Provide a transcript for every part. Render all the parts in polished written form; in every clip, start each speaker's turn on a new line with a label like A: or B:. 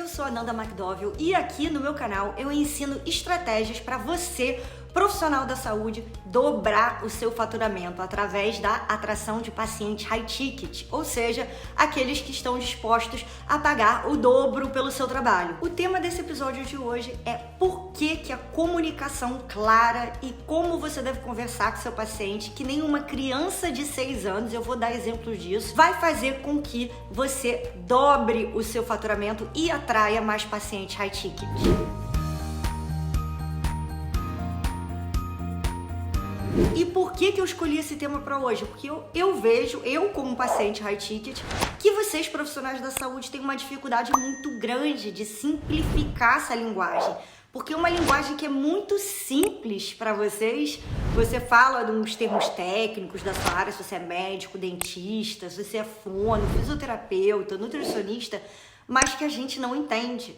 A: sou a Nanda McDowell e aqui no meu canal eu ensino estratégias para você, profissional da saúde, dobrar o seu faturamento através da atração de pacientes high ticket, ou seja, aqueles que estão dispostos a pagar o dobro pelo seu trabalho. O tema desse episódio de hoje é por que a comunicação clara e como você deve conversar com seu paciente, que nem uma criança de 6 anos, eu vou dar exemplos disso, vai fazer com que você dobre o seu faturamento e atraia mais pacientes high ticket. E por que eu escolhi esse tema para hoje? Porque eu vejo, eu como paciente high ticket, que vocês profissionais da saúde têm uma dificuldade muito grande de simplificar essa linguagem. Porque uma linguagem que é muito simples para vocês, você fala de uns termos técnicos da sua área, se você é médico, dentista, se você é fono, fisioterapeuta, nutricionista, mas que a gente não entende.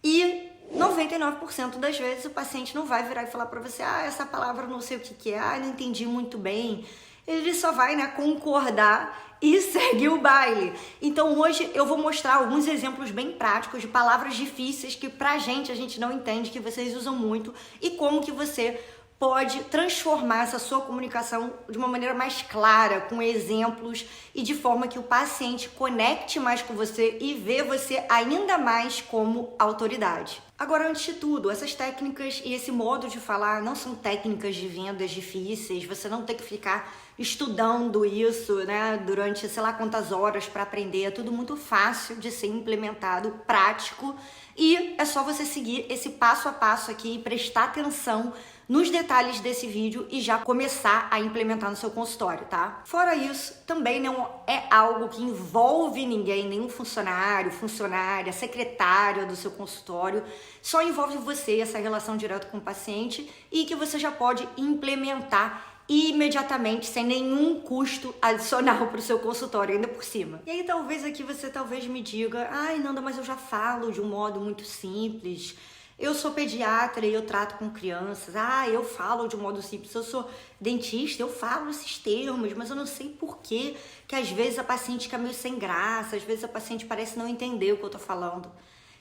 A: E 99% das vezes o paciente não vai virar e falar para você, essa palavra não sei o que é, não entendi muito bem. Ele só vai, concordar e segue o baile. Então hoje eu vou mostrar alguns exemplos bem práticos de palavras difíceis que a gente não entende, que vocês usam muito, e como que você pode transformar essa sua comunicação de uma maneira mais clara, com exemplos e de forma que o paciente conecte mais com você e vê você ainda mais como autoridade. Agora, antes de tudo, essas técnicas e esse modo de falar não são técnicas de vendas difíceis, você não tem que ficar estudando isso, durante sei lá quantas horas para aprender, é tudo muito fácil de ser implementado, prático, e é só você seguir esse passo a passo aqui e prestar atenção nos detalhes desse vídeo e já começar a implementar no seu consultório, tá? Fora isso, também não é algo que envolve ninguém, nenhum funcionário, funcionária, secretária do seu consultório, só envolve você, essa relação direta com o paciente, e que você já pode implementar imediatamente, sem nenhum custo adicional para o seu consultório, ainda por cima. E aí talvez aqui você me diga, Nanda, mas eu já falo de um modo muito simples, eu sou pediatra e eu trato com crianças, eu falo de um modo simples, eu sou dentista, eu falo esses termos, mas eu não sei por que às vezes a paciente fica meio sem graça, às vezes a paciente parece não entender o que eu tô falando.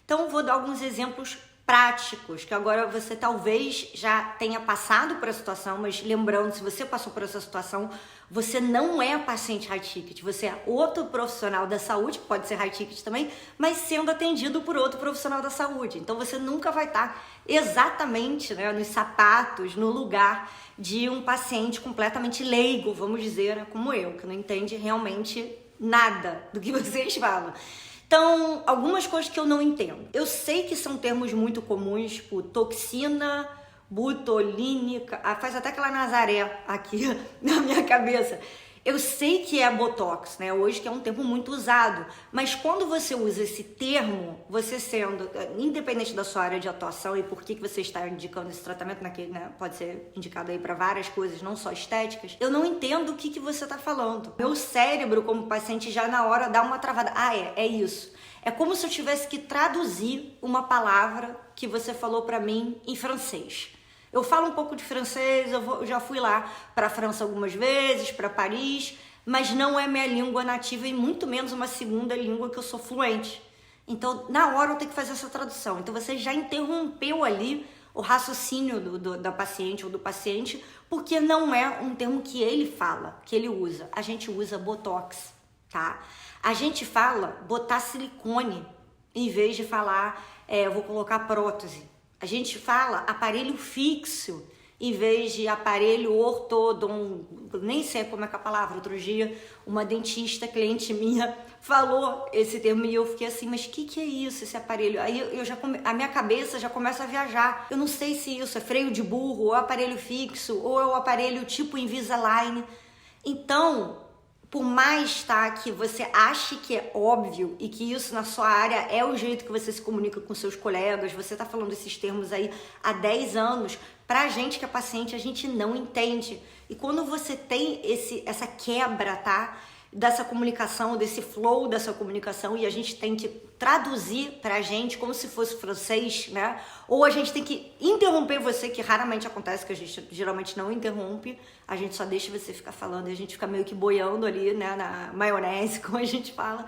A: Então eu vou dar alguns exemplos práticos, que agora você talvez já tenha passado por essa situação, mas lembrando, se você passou por essa situação, você não é paciente high ticket, você é outro profissional da saúde, pode ser high ticket também, mas sendo atendido por outro profissional da saúde. Então você nunca vai estar exatamente nos sapatos, no lugar de um paciente completamente leigo, vamos dizer, como eu, que não entende realmente nada do que vocês falam. Então, algumas coisas que eu não entendo. Eu sei que são termos muito comuns, tipo toxina botulínica, faz até aquela Nazaré aqui na minha cabeça. Eu sei que é botox, hoje que é um termo muito usado, mas quando você usa esse termo, você sendo, independente da sua área de atuação e por que você está indicando esse tratamento, pode ser indicado aí para várias coisas, não só estéticas, eu não entendo o que você está falando. Meu cérebro, como paciente, já na hora dá uma travada. É isso. É como se eu tivesse que traduzir uma palavra que você falou para mim em francês. Eu falo um pouco de francês, eu já fui lá para a França algumas vezes, para Paris, mas não é minha língua nativa e muito menos uma segunda língua que eu sou fluente. Então, na hora eu tenho que fazer essa tradução. Então, você já interrompeu ali o raciocínio da paciente ou do paciente, porque não é um termo que ele fala, que ele usa. A gente usa botox, tá? A gente fala botar silicone, em vez de falar, eu vou colocar prótese. A gente fala aparelho fixo, em vez de aparelho ortodonto, nem sei como é que é a palavra. Outro dia, uma dentista, cliente minha, falou esse termo e eu fiquei assim, mas o que é isso, esse aparelho? Aí a minha cabeça já começa a viajar. Eu não sei se isso é freio de burro, ou aparelho fixo, ou é o aparelho tipo Invisalign. Então, por mais que você ache que é óbvio e que isso na sua área é o jeito que você se comunica com seus colegas, você tá falando esses termos aí há 10 anos, pra gente que é paciente, a gente não entende. E quando você tem essa quebra, dessa comunicação, desse flow dessa comunicação, e a gente tem que traduzir pra gente como se fosse francês, ou a gente tem que interromper você, que raramente acontece, que a gente geralmente não interrompe, a gente só deixa você ficar falando e a gente fica meio que boiando ali, na maionese, como a gente fala.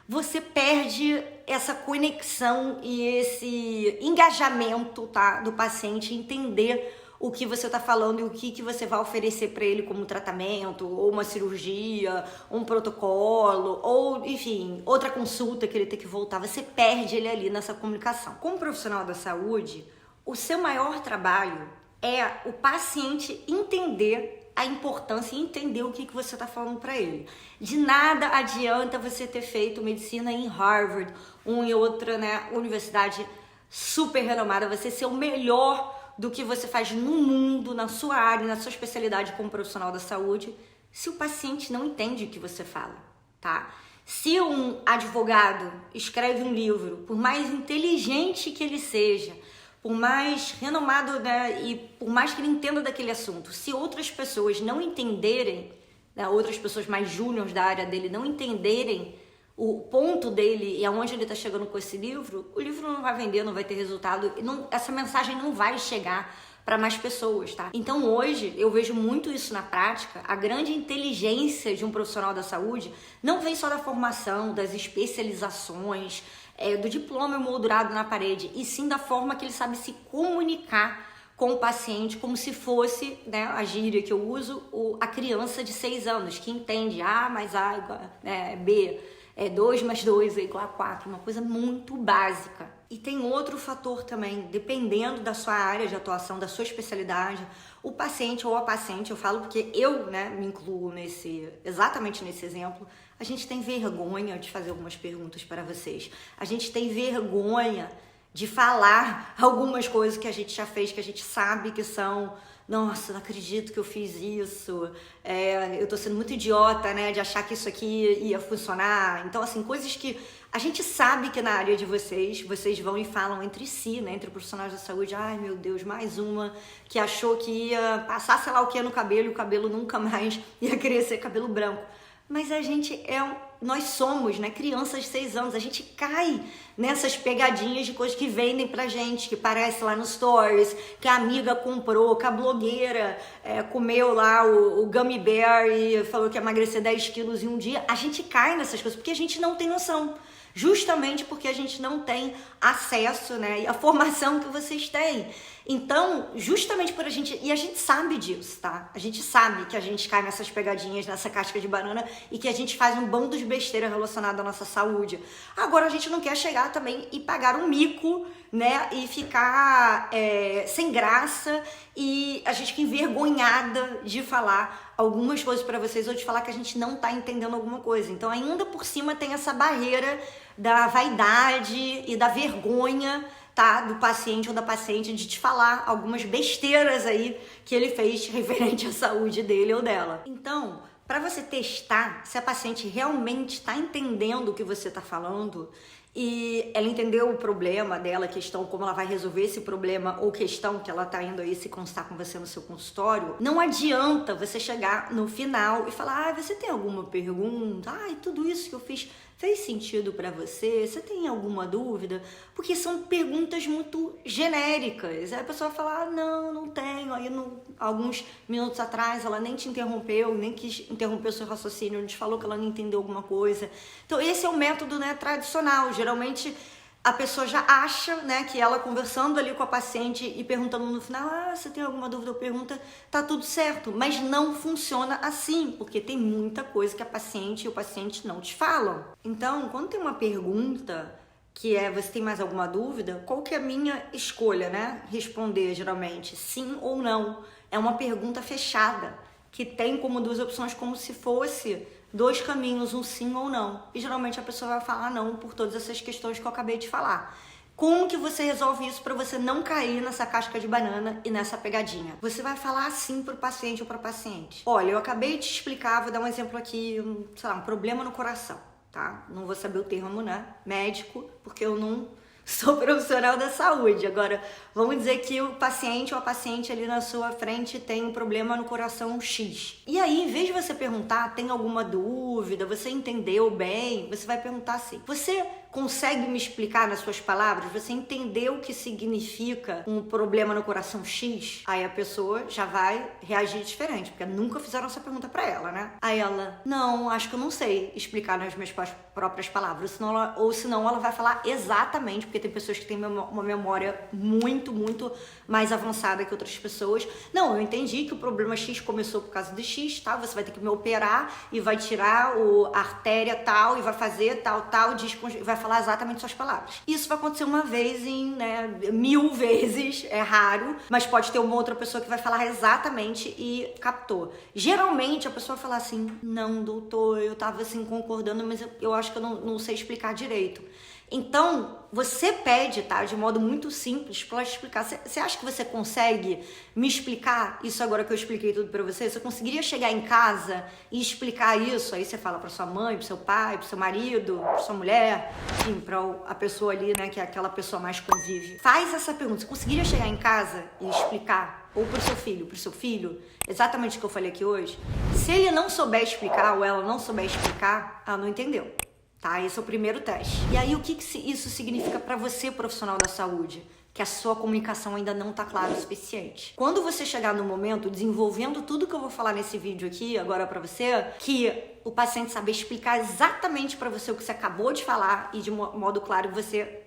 A: você perde essa conexão e esse engajamento, tá, do paciente entender o que você está falando e o que você vai oferecer para ele como tratamento, ou uma cirurgia, um protocolo, ou, enfim, outra consulta que ele tem que voltar. Você perde ele ali nessa comunicação. Como profissional da saúde, o seu maior trabalho é o paciente entender a importância e entender o que você está falando para ele. De nada adianta você ter feito medicina em Harvard, uma e outra, né, universidade super renomada, você ser o melhor do que você faz no mundo, na sua área, na sua especialidade como profissional da saúde, se o paciente não entende o que você fala, tá? Se um advogado escreve um livro, por mais inteligente que ele seja, por mais renomado, né, e por mais que ele entenda daquele assunto, se outras pessoas não entenderem, né, outras pessoas mais júniores da área dele não entenderem o ponto dele e aonde ele está chegando com esse livro, o livro não vai vender, não vai ter resultado, essa mensagem não vai chegar para mais pessoas, tá? Então hoje eu vejo muito isso na prática. A grande inteligência de um profissional da saúde não vem só da formação, das especializações, do diploma emoldurado na parede, e sim da forma que ele sabe se comunicar com o paciente, como se fosse, né, a gíria que eu uso, a criança de 6 anos, que entende A mais A igual, B, 2 mais 2 é igual a 4, uma coisa muito básica. E tem outro fator também, dependendo da sua área de atuação, da sua especialidade, o paciente ou a paciente, eu falo porque eu, né, me incluo exatamente nesse exemplo, a gente tem vergonha de fazer algumas perguntas para vocês. A gente tem vergonha de falar algumas coisas que a gente já fez, que a gente sabe que são... Nossa, não acredito que eu fiz isso, eu tô sendo muito idiota, né, de achar que isso aqui ia funcionar. Então, assim, coisas que a gente sabe que na área de vocês vão e falam entre si, né, entre profissionais da saúde, ai meu Deus, mais uma que achou que ia passar sei lá o que no cabelo e o cabelo nunca mais ia crescer cabelo branco. Mas a gente nós somos, né, crianças de 6 anos, a gente cai nessas pegadinhas de coisas que vendem pra gente, que parece lá no stories, que a amiga comprou, que a blogueira comeu lá o gummy bear e falou que ia emagrecer 10 quilos em um dia. A gente cai nessas coisas porque a gente não tem noção. Justamente porque a gente não tem acesso, né, e a formação que vocês têm. Então, justamente por a gente sabe disso, tá? A gente sabe que a gente cai nessas pegadinhas, nessa casca de banana e que a gente faz um bando de besteira relacionada à nossa saúde. Agora, a gente não quer chegar também e pagar um mico, né, e ficar sem graça, e a gente fica envergonhada de falar algumas coisas para vocês ou de falar que a gente não tá entendendo alguma coisa. Então, ainda por cima tem essa barreira da vaidade e da vergonha, tá, do paciente ou da paciente de te falar algumas besteiras aí que ele fez referente à saúde dele ou dela. Então, para você testar se a paciente realmente está entendendo o que você está falando e ela entendeu o problema dela, questão como ela vai resolver esse problema ou questão que ela tá indo aí se constar com você no seu consultório, não adianta você chegar no final e falar, você tem alguma pergunta? Tudo isso que eu fiz fez sentido para você? Você tem alguma dúvida? Porque são perguntas muito genéricas. Aí a pessoa vai falar, não tenho. Aí alguns minutos atrás ela nem te interrompeu, nem quis interromper o seu raciocínio, a gente falou que ela não entendeu alguma coisa. Então esse é o método, né, tradicional. Geralmente a pessoa já acha, né, que ela conversando ali com a paciente e perguntando no final, você tem alguma dúvida ou pergunta, tá tudo certo. Mas não funciona assim, porque tem muita coisa que a paciente e o paciente não te falam. Então, quando tem uma pergunta que você tem mais alguma dúvida, qual que é a minha escolha, né? Responder geralmente sim ou não. É uma pergunta fechada, que tem como 2 opções, como se fosse 2 caminhos, um sim ou não. E geralmente a pessoa vai falar não por todas essas questões que eu acabei de falar. Como que você resolve isso para você não cair nessa casca de banana e nessa pegadinha? Você vai falar assim pro paciente ou pra paciente. Olha, eu acabei de te explicar, vou dar um exemplo aqui, sei lá, um problema no coração, tá? Não vou saber o termo, né? Médico, porque eu não sou profissional da saúde. Agora, vamos dizer que o paciente ou a paciente ali na sua frente tem um problema no coração X. E aí, em vez de você perguntar, tem alguma dúvida, você entendeu bem, você vai perguntar assim, você consegue me explicar nas suas palavras? Você entendeu o que significa um problema no coração X? Aí a pessoa já vai reagir diferente, porque nunca fizeram essa pergunta pra ela, né? Aí ela, não, acho que eu não sei explicar nas minhas próprias palavras, senão ela vai falar exatamente, porque tem pessoas que têm uma memória muito, muito mais avançada que outras pessoas. Não, eu entendi que o problema X começou por causa do X, tá? Você vai ter que me operar e vai tirar a artéria tal e vai fazer tal, vai falar exatamente suas palavras. Isso vai acontecer uma vez em, 1000 vezes, é raro, mas pode ter uma outra pessoa que vai falar exatamente e captou. Geralmente a pessoa fala assim, não, doutor, eu tava assim concordando, mas eu acho que eu não sei explicar direito. Então, você pede, tá, de modo muito simples para explicar. Você acha que você consegue me explicar isso agora que eu expliquei tudo para você? Você conseguiria chegar em casa e explicar isso? Aí você fala para sua mãe, para seu pai, para seu marido, para sua mulher, enfim, para a pessoa ali, né, que é aquela pessoa mais convive. Faz essa pergunta. Você conseguiria chegar em casa e explicar? Ou pro seu filho, exatamente o que eu falei aqui hoje? Se ele não souber explicar ou ela não souber explicar, ela não entendeu. Tá? Esse é o primeiro teste. E aí, o que isso significa para você, profissional da saúde? Que a sua comunicação ainda não está clara o suficiente. Quando você chegar no momento, desenvolvendo tudo que eu vou falar nesse vídeo aqui, agora para você, que o paciente saber explicar exatamente para você o que você acabou de falar e de modo claro, você,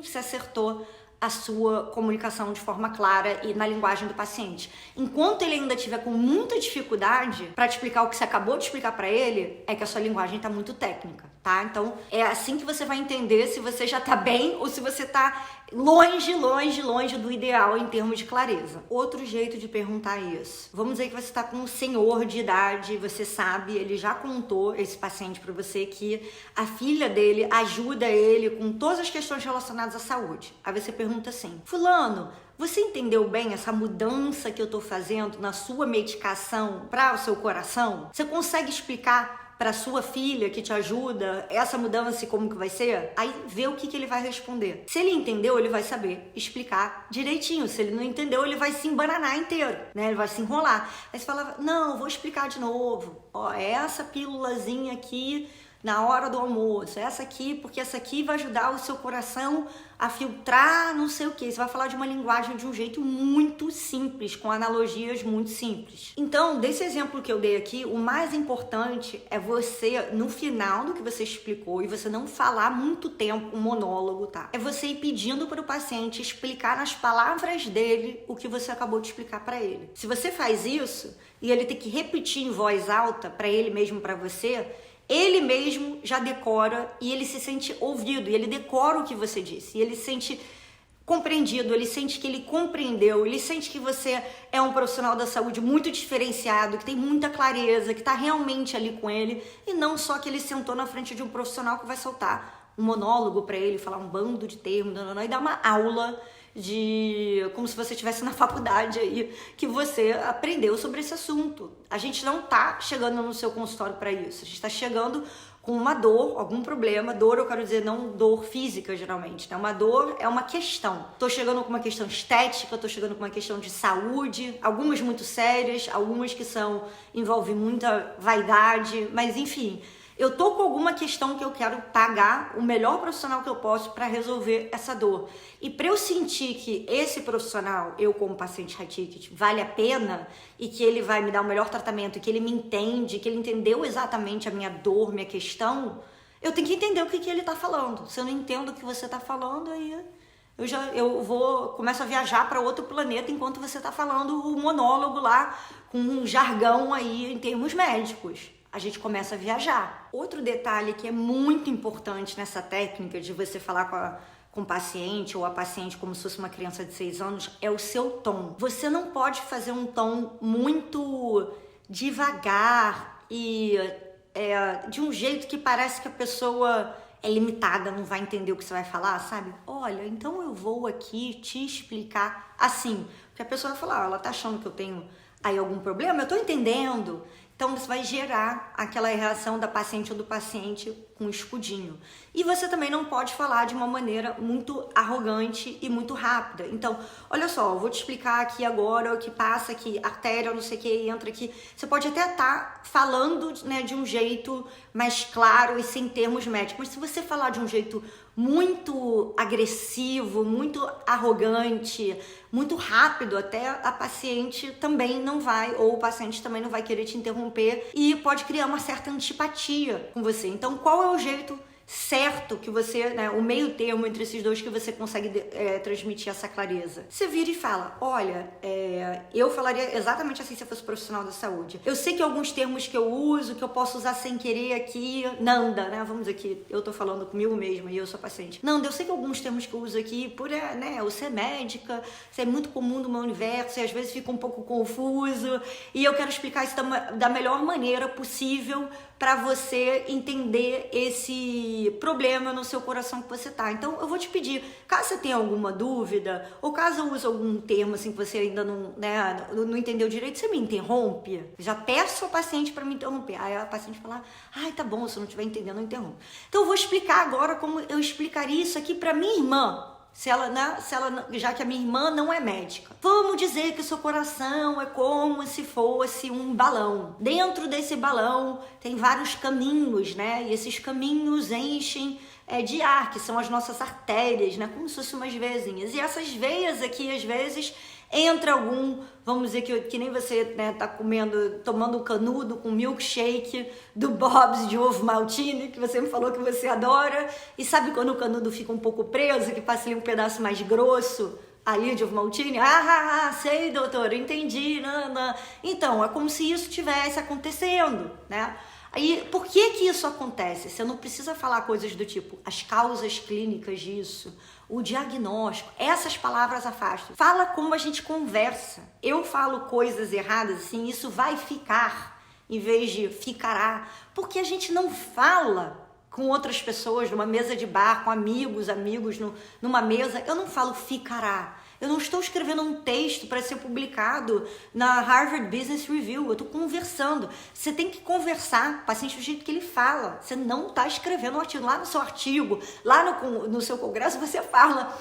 A: se acertou a sua comunicação de forma clara e na linguagem do paciente. Enquanto ele ainda tiver com muita dificuldade para te explicar o que você acabou de explicar para ele, é que a sua linguagem está muito técnica, tá? Então, é assim que você vai entender se você já tá bem ou se você tá longe do ideal em termos de clareza. Outro jeito de perguntar isso. Vamos dizer que você tá com um senhor de idade, você sabe, ele já contou, esse paciente, para você, que a filha dele ajuda ele com todas as questões relacionadas à saúde. Aí você pergunta assim, fulano, você entendeu bem essa mudança que eu tô fazendo na sua medicação para o seu coração? Você consegue explicar para sua filha que te ajuda essa mudança e como que vai ser? Aí vê o que ele vai responder. Se ele entendeu, ele vai saber explicar direitinho. Se ele não entendeu, ele vai se embananar inteiro, né? Ele vai se enrolar. Aí você fala, não, vou explicar de novo. Ó, essa pílulazinha aqui na hora do almoço, essa aqui, porque essa aqui vai ajudar o seu coração a filtrar não sei o que. Você vai falar de uma linguagem de um jeito muito simples, com analogias muito simples. Então, desse exemplo que eu dei aqui, o mais importante é você, no final do que você explicou, e você não falar muito tempo, um monólogo, tá? É você ir pedindo para o paciente explicar nas palavras dele o que você acabou de explicar para ele. Se você faz isso, e ele tem que repetir em voz alta para ele mesmo, para você, ele mesmo já decora e ele se sente ouvido, e ele decora o que você disse, e ele se sente compreendido, ele sente que ele compreendeu, ele sente que você é um profissional da saúde muito diferenciado, que tem muita clareza, que está realmente ali com ele, e não só que ele sentou na frente de um profissional que vai soltar um monólogo para ele, falar um bando de termos, e dar uma aula como se você estivesse na faculdade aí, que você aprendeu sobre esse assunto. A gente não tá chegando no seu consultório para isso, a gente tá chegando com uma dor, algum problema. Dor, eu quero dizer, não dor física, geralmente, né? Uma dor é uma questão. Tô chegando com uma questão estética, tô chegando com uma questão de saúde, algumas muito sérias, algumas que envolvem muita vaidade, mas enfim, eu tô com alguma questão que eu quero pagar o melhor profissional que eu posso para resolver essa dor. E para eu sentir que esse profissional, eu como paciente high ticket, vale a pena e que ele vai me dar o melhor tratamento, que ele me entende, que ele entendeu exatamente a minha dor, minha questão, eu tenho que entender o que ele tá falando. Se eu não entendo o que você tá falando, aí começo a viajar para outro planeta enquanto você tá falando o monólogo lá com um jargão aí em termos médicos. A gente começa a viajar. Outro detalhe que é muito importante nessa técnica de você falar com o paciente ou a paciente como se fosse uma criança de 6 anos é o seu tom. Você não pode fazer um tom muito devagar e de um jeito que parece que a pessoa é limitada, não vai entender o que você vai falar, sabe? Olha, então eu vou aqui te explicar assim. Porque a pessoa vai falar, ela tá achando que eu tenho aí algum problema? Eu tô entendendo. Então, isso vai gerar aquela reação da paciente ou do paciente com escudinho. E você também não pode falar de uma maneira muito arrogante e muito rápida. Então, olha só, eu vou te explicar aqui agora o que passa aqui, artéria, não sei o que, entra aqui. Você pode até estar falando, né, de um jeito mais claro e sem termos médicos, mas se você falar de um jeito muito agressivo, muito arrogante, muito rápido, até a paciente também não vai, ou o paciente também não vai querer te interromper e pode criar uma certa antipatia com você. Então, qual é o jeito certo que você, né, o meio termo entre esses dois que você consegue transmitir essa clareza? Você vira e fala, olha, eu falaria exatamente assim se eu fosse profissional da saúde. Eu sei que alguns termos que eu uso, que eu posso usar sem querer aqui, Nanda, né, vamos aqui, eu tô falando comigo mesma e eu sou paciente. Nanda, eu sei que alguns termos que eu uso aqui, por, né, eu ser médica, isso é muito comum no meu universo e às vezes fica um pouco confuso e eu quero explicar isso da melhor maneira possível para você entender esse problema no seu coração que você tá. Então, eu vou te pedir, caso você tenha alguma dúvida, ou caso eu use algum termo assim que você ainda não entendeu direito, você me interrompe. Já peço ao paciente para me interromper. Aí a paciente fala, ai, tá bom, se eu não estiver entendendo, eu interrompo. Então, eu vou explicar agora como eu explicaria isso aqui para minha irmã. Já que a minha irmã não é médica. Vamos dizer que o seu coração é como se fosse um balão. Dentro desse balão tem vários caminhos, né? E esses caminhos enchem de ar, que são as nossas artérias, né? Como se fossem umas veiazinhas. E essas veias aqui, às vezes, entra algum, vamos dizer que nem você, né, tá tomando um canudo com milkshake do Bob's de ovo maltine, que você me falou que você adora, e sabe quando o canudo fica um pouco preso, que passa ali um pedaço mais grosso ali de ovo maltine? Sei, doutor, entendi, não. Então, é como se isso estivesse acontecendo, né? Aí, por que isso acontece? Você não precisa falar coisas do tipo, as causas clínicas disso, o diagnóstico, essas palavras afastam. Fala como a gente conversa. Eu falo coisas erradas assim, isso vai ficar, em vez de ficará, porque a gente não fala com outras pessoas, numa mesa de bar, com amigos, numa mesa, eu não falo ficará. Eu não estou escrevendo um texto para ser publicado na Harvard Business Review. Eu estou conversando. Você tem que conversar com o paciente do jeito que ele fala. Você não está escrevendo um artigo. Lá no seu artigo, lá no seu congresso, você fala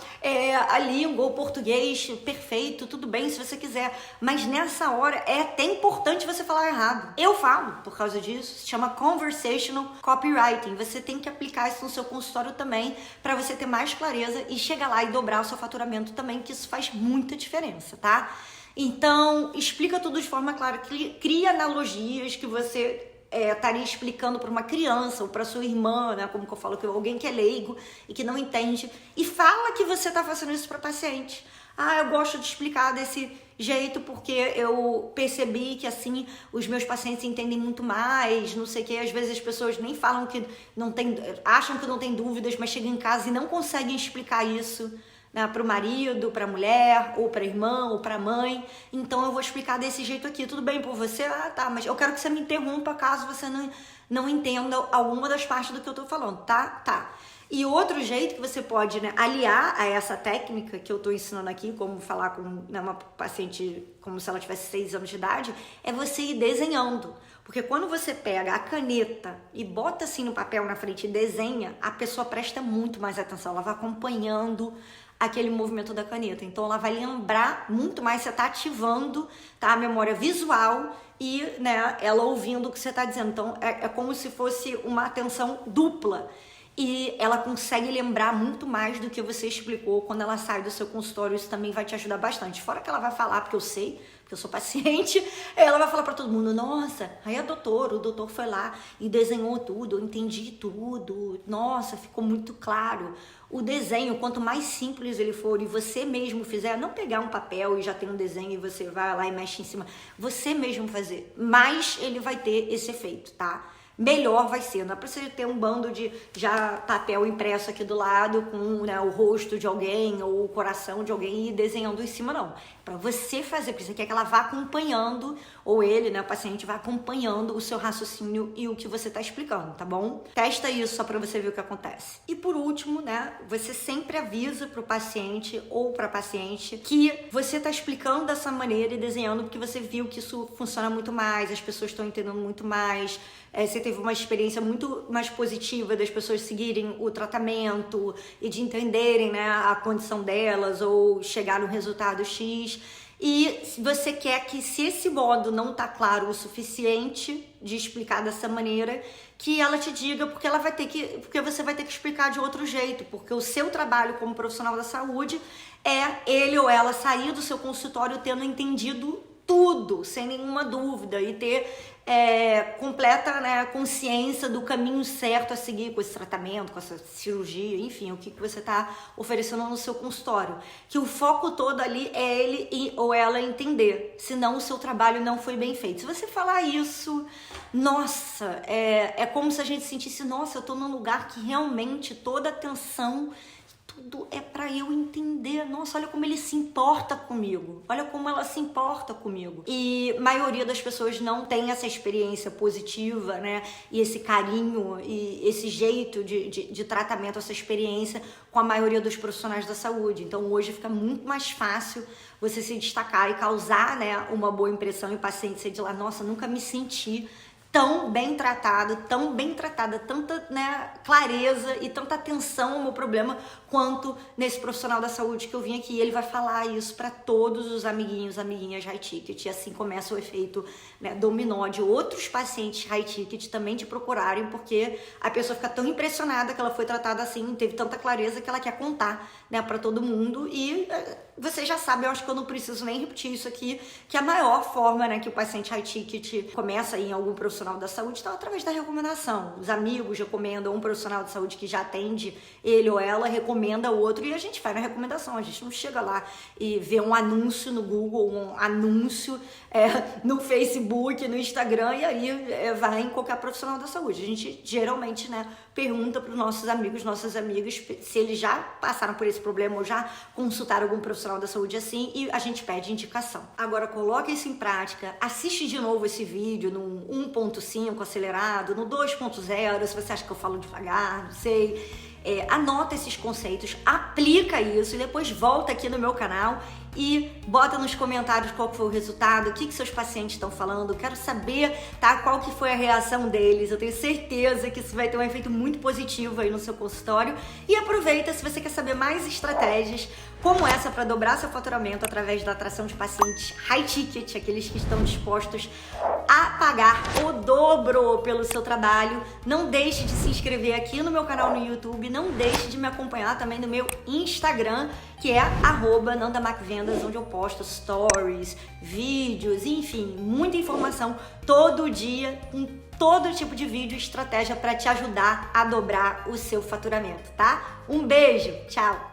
A: a língua, o português perfeito, tudo bem se você quiser. Mas nessa hora é até importante você falar errado. Eu falo por causa disso. Se chama Conversational Copywriting. Você tem que aplicar isso no seu consultório também para você ter mais clareza e chegar lá e dobrar o seu faturamento também, que isso faz muita diferença, tá? Então, explica tudo de forma clara, cria analogias que você estaria explicando para uma criança ou para sua irmã, né? Como que eu falo, que alguém que é leigo e que não entende, e fala que você está fazendo isso para paciente. Eu gosto de explicar desse jeito porque eu percebi que assim os meus pacientes entendem muito mais, não sei o que, às vezes as pessoas nem falam que não tem, acham que não tem dúvidas, mas chegam em casa e não conseguem explicar isso, né, para o marido, para a mulher, ou para a irmã, ou para a mãe. Então eu vou explicar desse jeito aqui. Tudo bem por você? Tá, mas eu quero que você me interrompa caso você não entenda alguma das partes do que eu tô falando, tá? Tá. E outro jeito que você pode, né, aliar a essa técnica que eu tô ensinando aqui, como falar com, né, uma paciente como se ela tivesse 6 anos de idade, é você ir desenhando. Porque quando você pega a caneta e bota assim no papel na frente e desenha, a pessoa presta muito mais atenção, ela vai acompanhando aquele movimento da caneta. Então ela vai lembrar muito mais, você tá ativando, tá, a memória visual e, né, ela ouvindo o que você tá dizendo. Então é como se fosse uma atenção dupla. E ela consegue lembrar muito mais do que você explicou quando ela sai do seu consultório. Isso também vai te ajudar bastante. Fora que ela vai falar, porque eu sei, porque eu sou paciente, ela vai falar para todo mundo, nossa, aí o doutor foi lá e desenhou tudo, eu entendi tudo, nossa, ficou muito claro. O desenho, quanto mais simples ele for e você mesmo fizer, não pegar um papel e já tem um desenho e você vai lá e mexe em cima, você mesmo fazer, mais ele vai ter esse efeito, tá? Melhor vai ser, não é pra você ter um bando de já papel impresso aqui do lado com, né, o rosto de alguém ou o coração de alguém e desenhando em cima, não. Pra você fazer, porque você quer que ela vá acompanhando, ou ele, né, o paciente, vá acompanhando o seu raciocínio e o que você tá explicando, tá bom? Testa isso só pra você ver o que acontece. E por último, né, você sempre avisa pro paciente ou pra paciente que você tá explicando dessa maneira e desenhando porque você viu que isso funciona muito mais, as pessoas estão entendendo muito mais, você teve uma experiência muito mais positiva das pessoas seguirem o tratamento e de entenderem, né, a condição delas ou chegar no resultado X. E você quer que, se esse modo não tá claro o suficiente de explicar dessa maneira, que ela te diga, porque você vai ter que explicar de outro jeito, porque o seu trabalho como profissional da saúde é ele ou ela sair do seu consultório tendo entendido tudo, sem nenhuma dúvida, e ter completa, né, consciência do caminho certo a seguir com esse tratamento, com essa cirurgia, enfim, o que você está oferecendo no seu consultório. Que o foco todo ali é ele ou ela entender, senão o seu trabalho não foi bem feito. Se você falar isso, nossa, é como se a gente sentisse, nossa, eu estou num lugar que realmente toda a atenção, tudo é para eu entender. Nossa, olha como ele se importa comigo. Olha como ela se importa comigo. E a maioria das pessoas não tem essa experiência positiva, né? E esse carinho e esse jeito de tratamento, essa experiência com a maioria dos profissionais da saúde. Então hoje fica muito mais fácil você se destacar e causar, né, uma boa impressão e o paciente sair de lá, nossa, nunca me senti tão bem tratada, tanta, né, clareza e tanta atenção ao meu problema quanto nesse profissional da saúde que eu vim aqui. Ele vai falar isso para todos os amiguinhos, amiguinhas high ticket, e assim começa o efeito, né, dominó de outros pacientes high ticket também te procurarem, porque a pessoa fica tão impressionada que ela foi tratada assim, teve tanta clareza que ela quer contar, né, para todo mundo. E você já sabe, eu acho que eu não preciso nem repetir isso aqui, que a maior forma, né, que o paciente high ticket começa em algum profissional da saúde está através da recomendação. Os amigos recomendam um profissional de saúde que já atende ele ou ela, recomenda o outro e a gente faz na recomendação. A gente não chega lá e vê um anúncio no Google, um anúncio no Facebook, no Instagram e aí vai em qualquer profissional da saúde. A gente geralmente, né, pergunta para os nossos amigos, nossas amigas, se eles já passaram por esse problema ou já consultaram algum profissional da saúde assim, e a gente pede indicação. Agora coloca isso em prática, assiste de novo esse vídeo no 1.5 acelerado, no 2.0, se você acha que eu falo devagar, não sei. Anota esses conceitos, aplica isso e depois volta aqui no meu canal e bota nos comentários qual foi o resultado, o que seus pacientes estão falando. Quero saber, tá, qual que foi a reação deles. Eu tenho certeza que isso vai ter um efeito muito positivo aí no seu consultório. E aproveita, se você quer saber mais estratégias como essa para dobrar seu faturamento através da atração de pacientes high ticket, aqueles que estão dispostos a pagar o dobro pelo seu trabalho. Não deixe de se inscrever aqui no meu canal no YouTube, não deixe de me acompanhar também no meu Instagram, que é @NandaMacVendas, onde eu posto stories, vídeos, enfim, muita informação todo dia, com todo tipo de vídeo e estratégia para te ajudar a dobrar o seu faturamento, tá? Um beijo, tchau!